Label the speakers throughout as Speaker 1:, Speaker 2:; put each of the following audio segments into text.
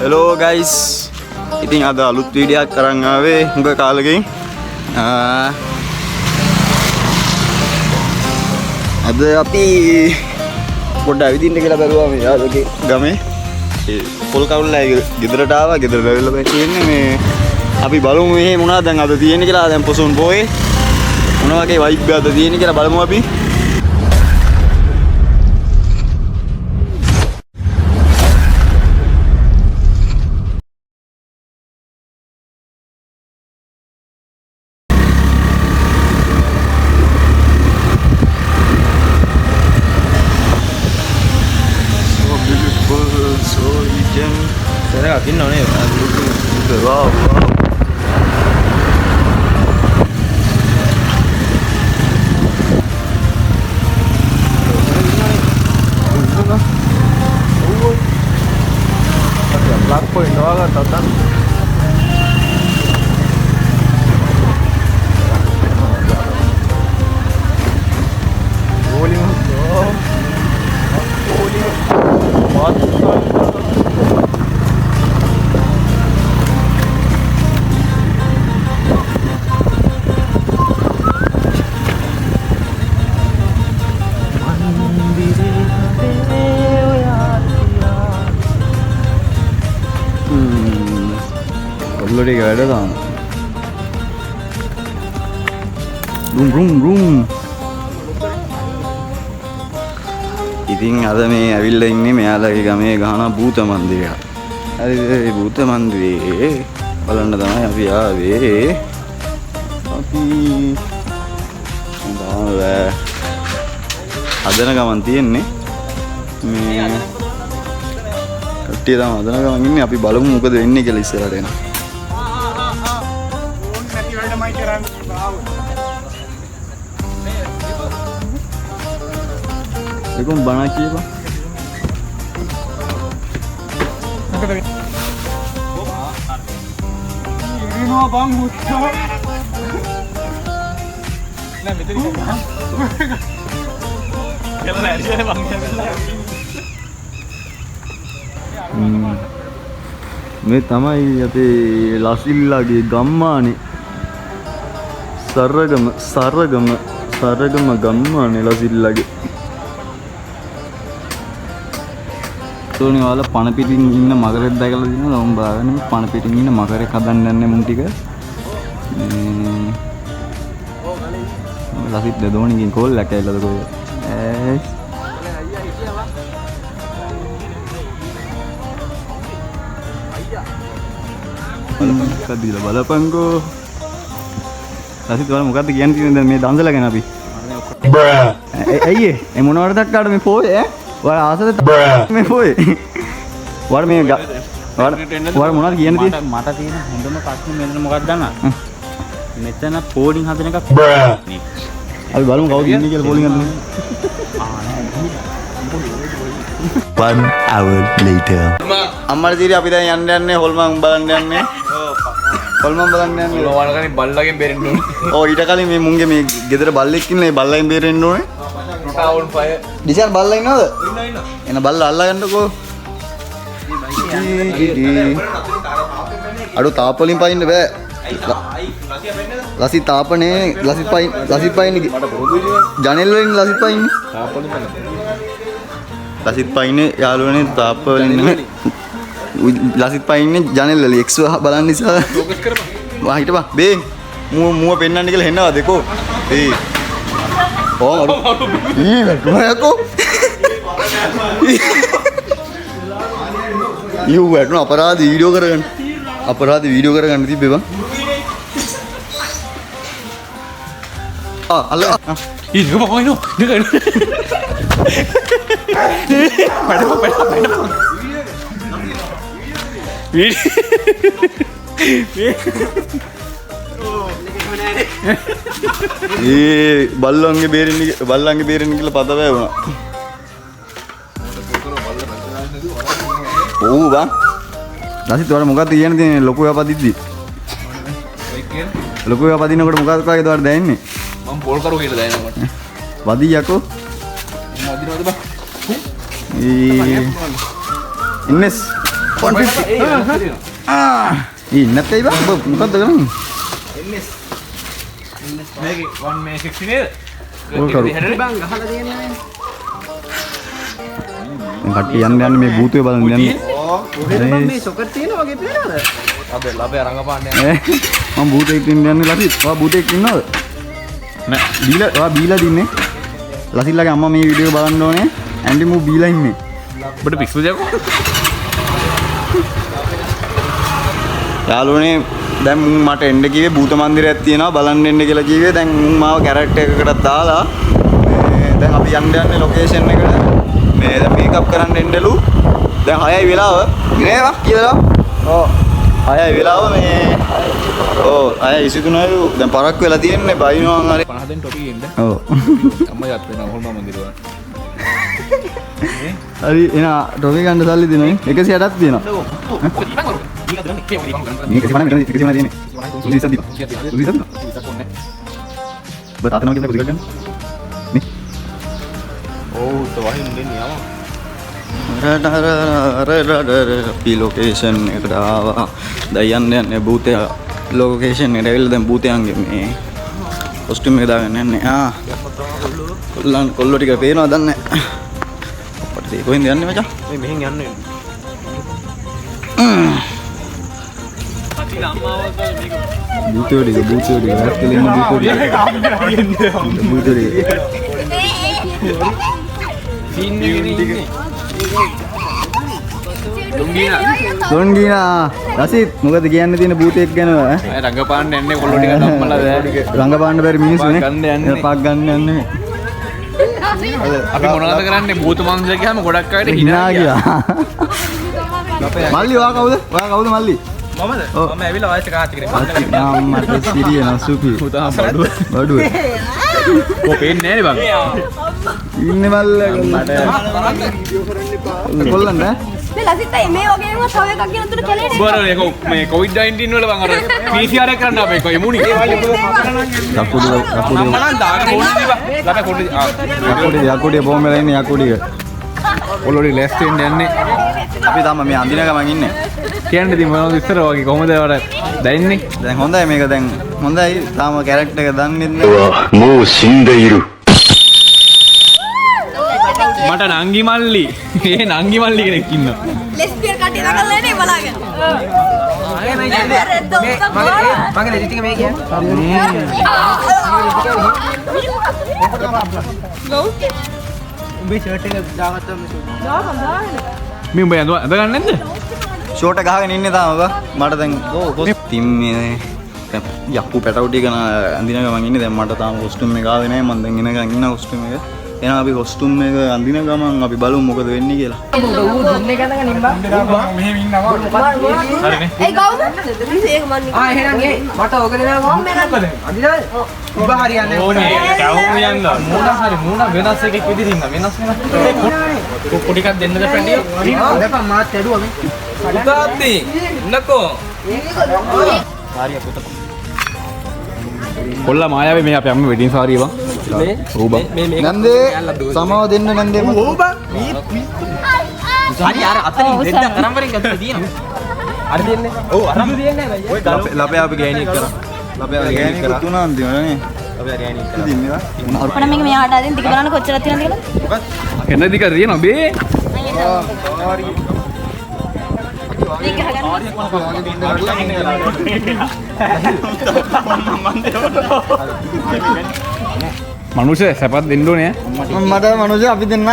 Speaker 1: Hello guys. ඉතින් අද අලුත් වීඩියෝ එකක් කරන් ආවේ හුඟ කාලෙකින්. අද අපි පොඩ්ඩක් ඇවිදින්න කියලා බැලුවා මේ යාළුවගේ ගමේ. ඒ පොල් කවුල්ලා ගෙදරට ආවා. ගෙදර බැලුවා තියෙන්නේ මේ අපි බලමු මේ මොනවද දැන් අද තියෙන්නේ කියලා. දැන් පොසොන් පොයේ මොන වගේ වයිබ් එකක්ද තියෙන්නේ කියලා බලමු අපි.
Speaker 2: Aqui não, né?
Speaker 1: Wow,
Speaker 2: Black point doang tatan. Boleh masuk. Boleh.
Speaker 1: Lori gak ada kan? Rum. ඉතින් අද මේ ඇවිල්ලා ඉන්නේ මෙයාලගේ ගමේ ගහන භූත මන්දිරය. හරි ඒ භූත මන්දිරේ බලන්න තමයි අපි ආවේ. අපි හදන ගමන් තියෙන්නේ මේ කට්ටිය තමයි හදන ගමන් ඉන්නේ. අපි බලමු මොකද වෙන්නේ කියලා ඉස්සරහට එන. देखो बना किए बा මේ තමයි අපේ ලසිල්ලාගේ ගම්මානේ සරගම ගම්මානේ ලසිල්ලාගේ තෝනේ වල පණ පිටින් ඉන්න මගරෙක් දැකලා දිනවා. උඹ බාගෙන පණ පිටින් ඉන්න මගරෙක් හදන්න යන්නේ මුන් ටික. ලසිත් දෙදෝණිකින් කෝල් ලැකයිලාද කොහෙද? කදිලා බලපංකෝ. ලසිත් වල මොකද්ද කියන්නේ තියෙන්නේ දැන් මේ දන්සලා ගැන අපි? ඇයි ඒ මොනවටද දක්කාට මේ පොයේ ඈ? වල ආසද මේ පොයේ. වල මේ වල මොනවද කියන්නේ තියෙන්නේ?
Speaker 2: මට තියෙන හොඳම ප්‍රශ්නේ මෙන්න මොකක්ද දන්නවද? මෙතන පෝලිං හදන එක
Speaker 1: අපි බලමු කවුද ඉන්නේ කියලා පෝලිං හදන්නේ. 1 hour later. අම්මලා දීරි අපි දැන් යන්නේ හොල්මන් බලන්න යන්නේ. හොල්මන් බලන්න යන්නේ.
Speaker 2: ඔයාලගේ බල්ලගෙන් බේරෙන්න ඕනේ.
Speaker 1: ඔව් ඊට කලින් මේ මුන්ගේ මේ ගෙදර බල්ලෙක් ඉන්නේ. ඒ බල්ලෙන් බේරෙන්න ඕනේ.
Speaker 2: Town fire.
Speaker 1: ඩිසන් බල්ලා ඉන්නවද?
Speaker 2: ඉන්න.
Speaker 1: එන බල්ලා අල්ලා ගන්නකෝ. අඩු තාප්පලින් පයින්න බෑ. ලසි තාපනේ ලසි පයින් ජනෙල් වලින් ලසි පයින්. ලසිත් පයින්නේ යාළුවනේ තාප්ප වලින් නෙමෙයි. ලසිත් පයින්නේ ජනෙල් වල එක්ස් බලන්න නිසා.
Speaker 2: ફોකස් කරපන්.
Speaker 1: වා හිටපන්. බේ මුව පෙන්නන්න කියලා හෙන්නවද දෙකෝ. ඒ ඕ අර ඊ වැටුණාකෝ. යූ වැටුණා අපරාධ වීඩියෝ කරගන්න තිබ්බේ බං. අල්ල
Speaker 2: ඊ දුක පොයිනෝ දුක
Speaker 1: ඒ බල්ලන්ගේ බේරෙන්න කියලා පත වැවුණා. ඔව් බං. ලසිත් වල මොකක්ද කියන්නේ ලොකු යපදිද්දි? ලොකු යපදිනකොට මොකක්ද කාගේද වල දැනෙන්නේ?
Speaker 2: මම පොල් කරු කියලා දැනෙනවා මට.
Speaker 1: වදී යකෝ.
Speaker 2: වදිනවද බං?
Speaker 1: ඉන්නස් 150 ඉන්නත් ඇයි බං මොකද්ද කරන්නේ
Speaker 2: මේක 1 මේ 60 නේද
Speaker 3: බං ගහලා තියෙන්නේ
Speaker 1: කට්ටිය යන්න යන්න මේ භූතය බලන්න යන්න
Speaker 3: කොහෙද බං මේ සොකට් තියෙනවා වගේ පේනවද
Speaker 2: ලබේ රංගපාන්නේ
Speaker 1: මම භූතෙක් ඉන්න යන්නේ ලසිත් ඔයා භූතෙක් ඉන්නවද
Speaker 2: නෑ
Speaker 1: බීලා ඔයා බීලා දින්නේ ලසිත්ලාගේ අම්මා මේ වීඩියෝ බලන්න ඕනේ ඇන්ඩි මූ බීලා ඉන්නේ
Speaker 2: ඔබට පික්ස් දෙයක්ද
Speaker 1: යාළුවනේ දැන් මුන් මට එන්න කිව්වේ භූත මන්දිරයක් තියෙනවා බලන්න එන්න කියලා කිව්වේ දැන් මුන් මාව කැරක්ටර් එකකට දාලා මේ දැන් අපි යන්නේ ලොකේෂන් එකට මේ දැන් මේකප් කරන්න එන්නලු දැන් 6යි වෙලාව නේද කියලා ඔව් 6යි වෙලාව මේ ඔව් 6:23යි දැන් පරක් වෙලා තියෙන්නේ බයිනවා හරි
Speaker 2: 50 දෙන් ටොපි එන්න
Speaker 1: ඔව්
Speaker 2: අම්මා යත් වෙනවා හොල්ම මන්දිරවල
Speaker 1: හරි එන ටොපි ගන්න සල්ලි දෙනවා 160ක් තියෙනවා මේක සිමන මෙතන 160 තියෙන්නේ සුදීසක් දීපන් සුදීසක් බත් අතනවා කියලා පුදුගන්න නේ
Speaker 2: ඔව් තවහින් දෙන්නේ යම
Speaker 1: අපි ලොකේෂන් එකට ආවා දැන් යන්නේ භූතය ලොකේෂන් එකට ඇවිල්ලා දැන් භූතයන්ගේ මේ කොස්ටියුම් එක දාගෙන යන්නේ කොල්ලෝ ටික පේනවද දන්නේ අපිට ඒ කොහෙන්ද යන්නේ මචං
Speaker 2: මේ මෙහෙන් යන්න
Speaker 1: භූතයෝ ටික වැක්කල ඉන්න භූතයෝ ටික තොන්ගීනා රසිත් මොකද කියන්න තියෙන භූතයෙක් ගැන
Speaker 2: රංගපාන්න යන්නේ කොල්ලෝ ටික ධම්මලා
Speaker 1: රංගපාන්න බැරි මිනිස්සුනේ
Speaker 2: ගන්න යන්නේ.
Speaker 1: පක් ගන්න යන්නේ
Speaker 2: අපි මොනවද කරන්නේ භූත මන්දිර ගියාම ගොඩක් අයට
Speaker 1: හිනා ගියා මල්ලි ඔයා කවුද මල්ලි
Speaker 2: මමද මම ඇවිල්ලා වයස කාත් කරේ
Speaker 1: අම්මට සිරිය නසුපි
Speaker 2: පුතා බඩුව කො පේන්නේ නැහැ නේ බං
Speaker 1: ඉන්නේ මල්ල කොල්ලන්ද
Speaker 4: මේ ලසිතයි මේ වගේම තව එකක් කියන තුන කැලේනේ.
Speaker 2: බරනේ මේ COVID-19 වල බං අර PCR එක කරන්න අපේ කොයි මුනි
Speaker 1: යකුඩි
Speaker 2: මම නම් දාගෙන ඕනේ බං ළඟ පොඩි
Speaker 1: යකුඩි බොම්බ වෙලා ඉන්නේ යකුඩිය
Speaker 2: ඔලෝඩි ලැස්ට් වෙන්න යන්නේ
Speaker 1: අපි තාම මේ අඳින ගමන් ඉන්නේ
Speaker 2: කියන්නේ ඉතින් මොනවද ඉස්සර වගේ කොහොමද වර දැනෙන්නේ
Speaker 1: දැන් හොඳයි මේක දැන් හොඳයි තාම කැරක්ටර් එක දන්නේ නැහැ
Speaker 5: もう死んでいる
Speaker 2: මට නංගි මල්ලි ඒ නංගි මල්ලි කෙනෙක් ඉන්නවා
Speaker 4: ලෙස්බියන් කට්ටිය නගලා නේ බලාගෙන.
Speaker 3: මගේ ලෙඩි ටික මේ කියන්නේ උඹේ ෂර්ට් එක දාගත්තා
Speaker 2: මේ උඹ අඳ ගන්න නැද්ද
Speaker 1: ෂෝට ගහගෙන ඉන්නේ තාම බා මට දැන් තින් මේ යක්කු පැටවු ටික අඳින ගමන් ඉන්නේ දැන් මට තාම කොස්ටියුම් එක ආවේ නැහැ මම දැන් එනකන් ඉන්න කොස්ටියුම් එක එහෙනම් අපි කොස්ටියුම් එක අඳින ගමන් අපි බලමු මොකද වෙන්නේ කියලා
Speaker 3: ඌ දුන්නේ ගඳ නිම්බා
Speaker 2: මෙහෙම ඉන්නවා හරිනේ
Speaker 4: ඒ කවුද? ඒක මන් නිකන්.
Speaker 3: එහෙනම් ඒ මට ඕක දෙනවා මම අදිනවද ඔබ හරියන්නේ
Speaker 2: ඕනේ කවුරු යන්න මූණ වෙනස් එකක් විදිහින් වෙනස් පොඩි එකක් දෙන්නද පැටියෝ
Speaker 3: දෙපා මාත් ඇදුවා මේ
Speaker 2: පුතාත්ටි නකෝ කොල්ලා මායාවේ මේ අපේ අම්මේ වෙඩින් සාරිය බං ඔව් බං
Speaker 1: නන්දේ සමාව දෙන්න නන්දේ
Speaker 3: ඕ බං හරි අර අතනින් දෙන්න නම්බරෙන් ගත්තා තියෙනවා අර දෙන්නේ ඔව් අර දෙන්නේ නැහැ
Speaker 2: ඔය ලපේ අපි ගෑණියෙක් කරා ලපේ අපි ගෑණියෙක් කරා
Speaker 1: තුන අන්තිමනේ
Speaker 2: අපි ගෑණියෙක් කරා
Speaker 1: ඉතින්
Speaker 4: අපිට මේක මෙයාට අදින් ටික බලන්න කොච්චරක් තියෙනවද කියලා.
Speaker 2: එන්න දික තියෙනවා බේ
Speaker 4: මේක ගහගන්න.
Speaker 2: මනුෂ්‍ය සැපත් දෙන්න ඕනේ
Speaker 1: මට මනුෂ්‍ය අපි දෙන්න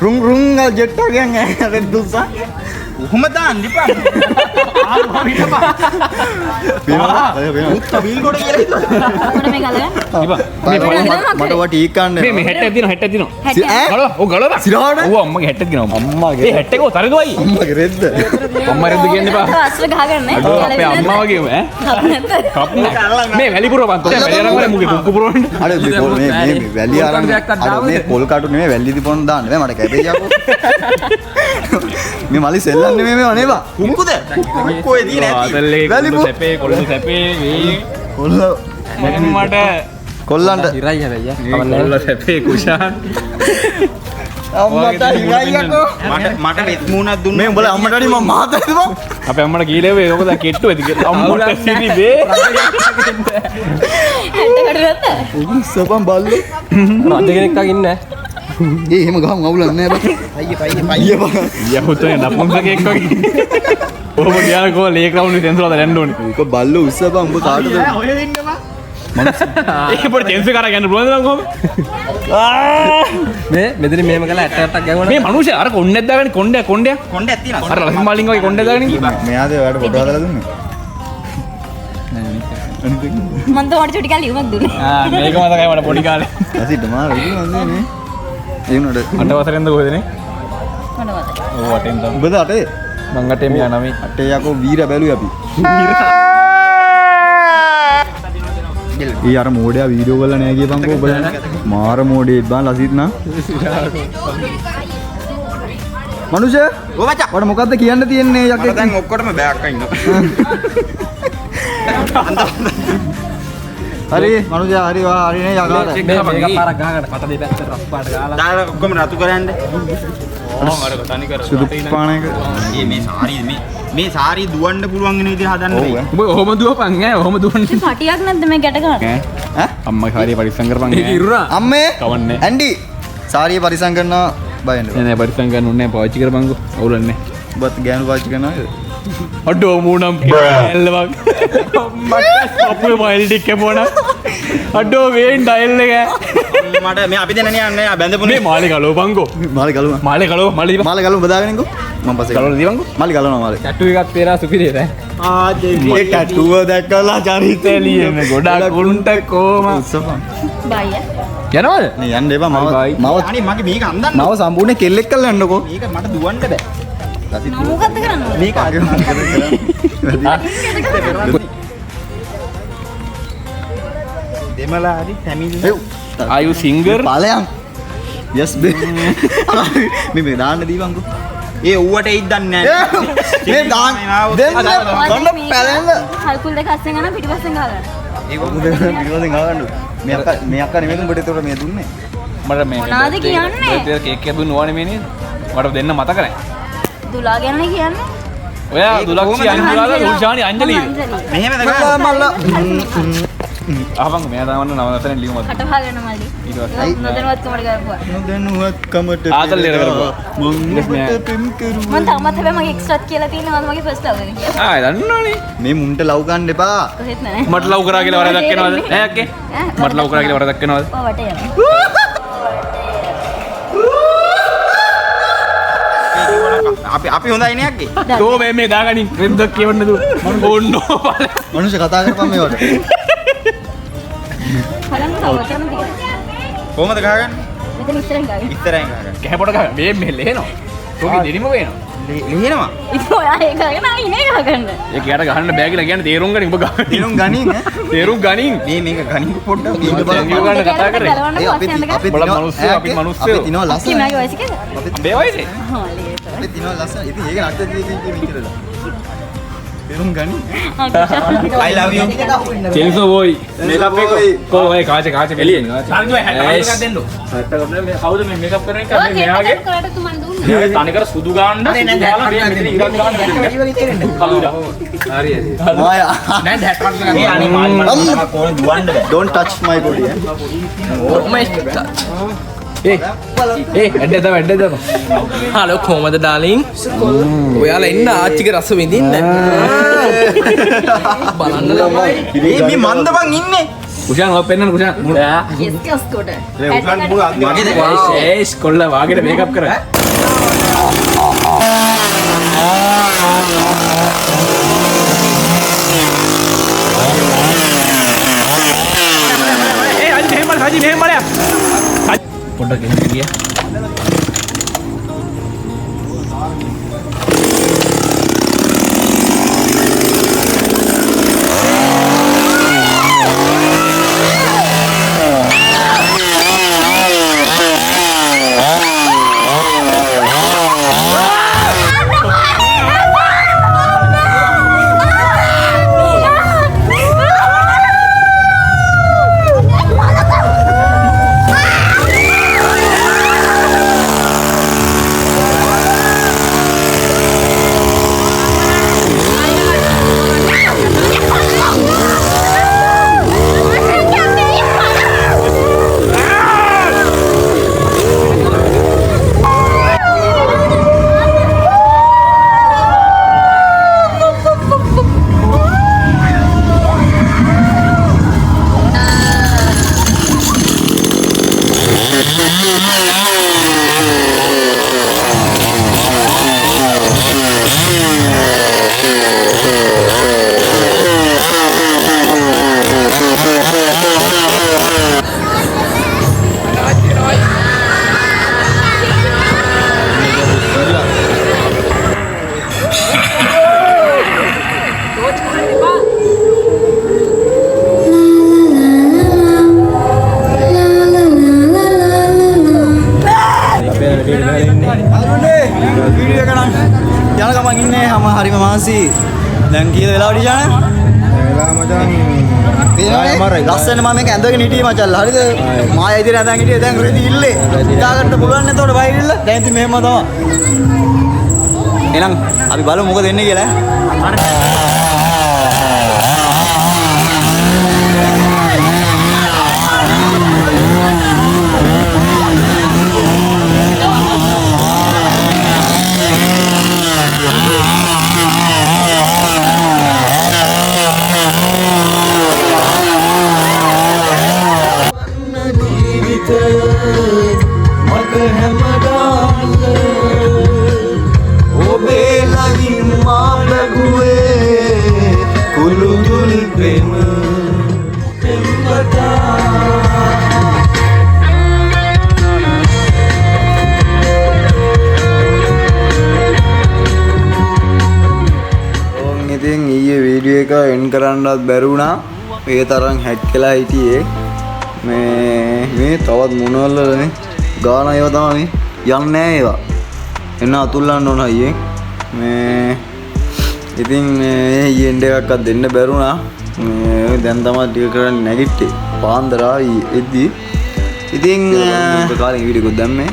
Speaker 1: රුම් රුම් ජෙට් එකෙන් රෙඩ් දුස්සා
Speaker 3: කොහොම දාන්න ඉපා බීල් කොට කියලා හිතුවා
Speaker 4: මොන මේ ගලගන්න?
Speaker 1: මට වා ටීක් ගන්න
Speaker 2: මේ හෙට්ටක් දිනවා හෙට්ටක් දිනවා
Speaker 4: හැටි.
Speaker 2: ගලව ඔව් ගලව
Speaker 1: සිරහට
Speaker 2: ඔව් අම්මගේ හෙට්ටක් දිනවා
Speaker 1: අම්මාගේ
Speaker 2: ඒ හෙට්ටක තරදුවයි
Speaker 1: අම්මාගේ රෙද්ද
Speaker 2: අම්මා රෙද්ද කියන්න එපා
Speaker 4: අස්ල ගහගන්න නේ.
Speaker 2: අඩෝ අපේ අම්මා වගේම ඈ කප්න මේ වැලිපුර පන්ත වැලිය අරන් වල මුගේ කුක්කු පුරවන්න
Speaker 1: අර මේ වැලි අරන් අර මේ පොල් කටු නෙමෙයි වැලි දිපොන් දාන්න බෑ මට කැපේ යකෝ මේ මලි සෙල්ලම් නෙමෙයි මේවා නේවා කුක්කුද කුක්කෝේ දී
Speaker 2: ආතල්ලේ කොල්ල සැපේ කොල්ල සැපේ මේ
Speaker 1: කොල්ල
Speaker 2: මට
Speaker 1: කොල්ලන්ට
Speaker 3: ඉරයි හැබැයි
Speaker 2: කොල්ල සැපේ කුෂාන්
Speaker 1: අම්මට හිගයියකෝ.
Speaker 3: මට වෙත් මූණක් දුන්නා.
Speaker 1: මේ උඹලා අම්මට වඩා මම මහතද බං?
Speaker 2: අපේ අම්මට කීලේ වේ ඔක දැන් කෙට්ටු ඇති කියලා. අම්මට සිරි වේ.
Speaker 4: හැට කඩරත්.
Speaker 1: උස්සපන් බල්ලෝ.
Speaker 3: රජ කෙනෙක් වගේ ඉන්නේ.
Speaker 1: ඒ එහෙම ගහමු අවුලක් නෑ බං. අයියේ බං.
Speaker 2: යහුතේ නපුන්සකෙක් වගේ. ඔහොම ගියාම කො ලේ ග්‍රවුන්ඩ් එකේ තෙන්සුවද දැන්න ඕනේ.
Speaker 1: ඒක බල්ලෝ උස්සපන් උඹ කාටද?
Speaker 2: ඔය දෙන්නම. ඒක පොඩි තෙන්සු කරා ගන්න පුළුවන්ද නම් කොහොමද?
Speaker 3: මේ මෙතන මෙහෙම කළා 88ක් ගැහුණා.
Speaker 2: මේ මිනිස්සේ අර කොණ්ඩයක් දාගෙන කොණ්ඩයක්
Speaker 3: කොණ්ඩයක් තියෙනවා.
Speaker 2: අර ලසින් මාලින් වගේ කොණ්ඩයක් දාගෙන ඉන්නේ.
Speaker 1: මෙයාද ඔයාලට ෆොටෝ හදලා දුන්නේ?
Speaker 4: මන් તો වඩ චුටි කාලේ ඉවමක් දුන්නේ.
Speaker 2: මේක මතකයි මට පොඩි කාලේ.
Speaker 1: ඇසිට මාර ඉන්නේ නේ. ඒ උනට
Speaker 2: 8 වසරෙන්ද කොහෙද නේ?
Speaker 4: මට මතකයි.
Speaker 2: ඔව් 8ෙන් තමයි.
Speaker 1: උඹද අටේ?
Speaker 2: මං 8 මියා 9.
Speaker 1: අටේ යකෝ වීර බැලුවේ අපි. ඒ අර මෝඩයා වීඩියෝ කරලා නෑ කියපන්කෝ ඔබලා. මාර මෝඩේ බං ලසිත් නා. මනුෂ්‍ය
Speaker 3: ඔව් මචං.
Speaker 1: ඔයාලා මොකද්ද කියන්න තියෙන්නේ යකේ?
Speaker 3: මට දැන් ඔක්කොටම බෑග් අයින්න.
Speaker 1: හරි මනුෂ්‍ය හරි වා හරි නේ යකාට.
Speaker 3: මේක පාරක් ගහකට පත දෙපැත්තට රස් පාට ගාලා. දාලා ඔක්කොම නතු කරන්න.
Speaker 2: ඕම් අර තනි කර.
Speaker 1: සුදු පාණයක.
Speaker 3: මේ සාරිය දුවන්න පුළුවන් වෙන විදිහට හදන්න
Speaker 1: ඔව්
Speaker 3: වෙයි.
Speaker 2: උඹ ඔහොම දුවපන් ඈ ඔහොම දුවන්න.
Speaker 4: ඉතින් පටියක් නැද්ද මේ ගැට ගන්න?
Speaker 1: ඈ
Speaker 2: අම්මා හරිය පරිස්සම් කරපන්
Speaker 3: ඒක ඉරුණා.
Speaker 1: අම්මේ
Speaker 2: කවන්නේ.
Speaker 1: ඇන්ඩි සාරිය පරිසම් කරනවා බයන්න.
Speaker 2: නෑ නෑ පරිස්සම් ගන්න ඕනේ නෑ පාවිච්චි කරපන්කෝ. අවුලන්නේ.
Speaker 1: ඔබත් ගෑනු පාවිච්චි කරනවද?
Speaker 2: අඩෝ මූණම් එල්ලවක්. මට අපේ මොයිල් ටික කැපුණා. අඩෝ වේන් ඩයල් එක.
Speaker 3: මට මේ අපි දෙන්න යන්නේ බැඳපුනේ.
Speaker 2: මේ මාලේ ගලවපන්කෝ.
Speaker 1: මාළි ගලුවා.
Speaker 2: මාලේ ගලව මාලේ දීපන්.
Speaker 1: මාළි ගලුවා බදාගෙනකෝ. මම පස්සේ
Speaker 2: ගලවලා දීපන්කෝ.
Speaker 1: මාළි ගලවනවා මාළි.
Speaker 3: ටැටු එකක් තේරා සුපිරියද?
Speaker 1: ඒ ටැටුව දැක්කලා චරිතේ
Speaker 2: ලියන ගොඩක් උන්ට කොම
Speaker 1: උස්සපන්.
Speaker 4: බයි.
Speaker 2: යනවද?
Speaker 1: නේ යන්න එපා මම
Speaker 2: බයි.
Speaker 1: මම
Speaker 3: අනේ මගේ මේක අන්දන්න.
Speaker 1: මම සම්පූර්ණ කෙල්ලෙක් කරලා යන්නකෝ.
Speaker 3: මේක මට දුවන්න බෑ.
Speaker 1: ලසිත්
Speaker 4: මොකද්ද කරන්නේ?
Speaker 3: මේක දෙමළ හරි තැමිල්
Speaker 2: Are you singer?
Speaker 1: ඵලයන්. yes බේ. මේ දාන්න දීපන්කෝ.
Speaker 3: ඒ ඌවට එයිද දන්නේ නැහැ.
Speaker 1: මේ දාන්න දෙන්න කොන්න පැලෙන්න.
Speaker 4: හල්කුල් දෙක අස්සෙන් යනවා පිටිපස්සෙන් ගහගන්න.
Speaker 1: පිටවදින් ආවන්න. මේ අක්කා නෙමෙයි උඹට ඒතකොට මේ දුන්නේ.
Speaker 2: මට මේ
Speaker 4: මොනවද කියන්නේ?
Speaker 2: කේක් එක දුන්න ඕනේ මේ නේද? මට දෙන්න මතක නැහැ.
Speaker 4: දුලා ගැනනේ කියන්නේ.
Speaker 2: ඔයා දුලක්ෂි අංජුලාද උෂානි අංජලිද?
Speaker 3: මෙහෙමද
Speaker 1: මල්ලා
Speaker 2: අහපන් මෙයා දාන්න නව දසරෙන් ලියුමක්.
Speaker 4: කට වහගෙන මල්ලි.
Speaker 2: ඊට පස්සේ
Speaker 4: නොදැනුවත් කමඩ කරපුවා.
Speaker 1: නොදැනුවත්කමට
Speaker 2: ආතල් ලියලා කරපුවා.
Speaker 1: මම පින් කරුවා.
Speaker 4: මම තාමත් හැබැයි මගේ එක්ස්ට්‍රාත් කියලා තියෙනවා මගේ ෆස්ට් ලව් එක කියලා.
Speaker 2: දන්නවනේ.
Speaker 1: මේ මුන්ට ලව් ගන්න එපා.
Speaker 4: කොහෙත් නැහැ.
Speaker 2: මට ලව් කරා කියලා වරදක් වෙනවද? ඈ අක්කේ. මට ලව් කරා කියලා වරදක් වෙනවද?
Speaker 4: ඔව් වටේ යනවා.
Speaker 3: අපි හොඳයි නේ අක්කේ.
Speaker 2: තෝ මේ දාගනින් රෙද්දක් කියවන්න දුව. ඕන්නෝ බල.
Speaker 1: මනුෂ්‍ය කතා කරපම් මේවට.
Speaker 4: බලන්න තවතරම දිගට.
Speaker 3: කොහමද ගහගන්නේ?
Speaker 4: මෙතන ඉස්සරහින් ගාගෙන.
Speaker 3: ඉස්සරහින් ගහගන්න.
Speaker 2: කැපොට ගහ මේ ලේනවා. තෝගේ දෙනිම වේනවා.
Speaker 3: ලිහිනවා.
Speaker 4: ඉතින් ඔයා ඒක ගාගෙන ආ ඉනේ ගහගන්න.
Speaker 2: ඒක යට ගහන්න බෑ කියලා කියන්නේ තේරුම් ගනින් ඔබ ගන්න.
Speaker 1: දිනුම් ගනින් ඈ.
Speaker 2: තේරුම් ගනින්.
Speaker 3: මේ මේක ගනින් පොඩ්ඩක්
Speaker 2: ඊට බලන්න කතා කරේ.
Speaker 1: ඒ අපි
Speaker 2: බලන්න මිනිස්සු අපි මිනිස්සු.
Speaker 1: අපි දිනවා ලස්සන.
Speaker 4: කිමාගේ වයස කීයද?
Speaker 2: මේ වයසේ.
Speaker 4: හා ලියේට.
Speaker 1: අපි දිනවා ලස්සන. ඉතින් ඒක නට්ටදී තියෙන්නේ මෙච්චරද? දිනුම් ගනින්.
Speaker 3: I love you.
Speaker 2: චෙල්සෝ බෝයි. මේකප් එක. කො ඔය කාච එළියෙන්. සංජෝ 60 එකක් දෙන්න. 60 ගන්න මේ කවුද මේ මේකප් කරන එක මේ මෙයාගේ.
Speaker 4: කරට තුමන් දුන්නේ.
Speaker 2: මේ තනිකර සුදු ගාන්න. දාලා මේ මෙතන ඉරක් ගාන්න. කවුද? හරි හරි.
Speaker 1: මායා.
Speaker 3: දැන් 60ක් ගන්න. ඒ අනේ මාළි කොහොමද දුවන්න බෑ.
Speaker 1: don't touch my body ඈ.
Speaker 2: ඇඩ්ඩ දම.
Speaker 3: හලෝ කොහමද ඩාලින්? ඔයාලා එන්න ආච්චිගේ රස විඳින්න. බලන්න ළමයි. මේ මන්ද බං ඉන්නේ.
Speaker 2: කුෂාන් ඔය පෙන්නන්න කුෂාන්.
Speaker 4: yes කස් කොට.
Speaker 2: ඒස් කොල්ල වාගෙට මේකප් කරා. Haji mehem balik. Pondok ini dia.
Speaker 1: දැන් කීයද වෙලාවට ඉජාන?
Speaker 3: වෙලා මචං
Speaker 1: තේරෙනවද? ලස්සන මම මේක ඇඳගෙන හිටියේ මචල්ලා. හරිද? මාය ඉදිරිය ඇඳන් හිටියේ දැන් රෙදි ඉල්ලේ. හිතා ගන්න පුළුවන් නේ එතකොට බයිරිල්ල. දැන් ඉතින් මෙහෙම තමයි. එහෙනම් අපි බලමු මොකද වෙන්නේ කියලා. ඉතින් ඊයේ වීඩියෝ එක එන් කරන්නත් බැරි වුණා. ඒ තරම් හැක් කළා හිටියේ. මේ තවත් මොනවලනේ ගාන ඒවා තමයි යන්නේ නැහැ ඒවා. එන්න අතුල්ලන්න ඕන අයියේ. ඉතින් ඊයේ එන්ඩ් එකක්වත් දෙන්න බැරි වුණා. දැන් තමයි ටික කරන්නේ නැගිට්ටේ. පාන්දරා එද්දි. ඉතින් කාලේ වීඩියෝ එකක් දැම්මේ.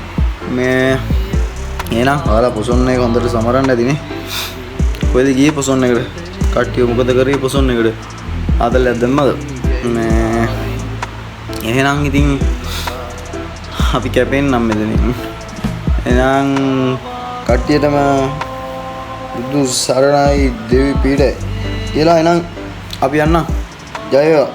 Speaker 1: එහෙනම් ආලා පොසොන් එක හොඳට සමරන්න ඇතිනේ. කොහෙද ගියේ පොසොන් එකට? කට්ටිය මොකද කරේ පොසොන් එකට? ආතල්යක් දැම්මද? එහෙනම් ඉතින් අපි කැපෙන්නම් මෙතනින්. එහෙනම් කට්ටියටම බුදු සරණයි දෙවි පීඩයි කියලා එහෙනම් අපි යන්න. ජය වේවා.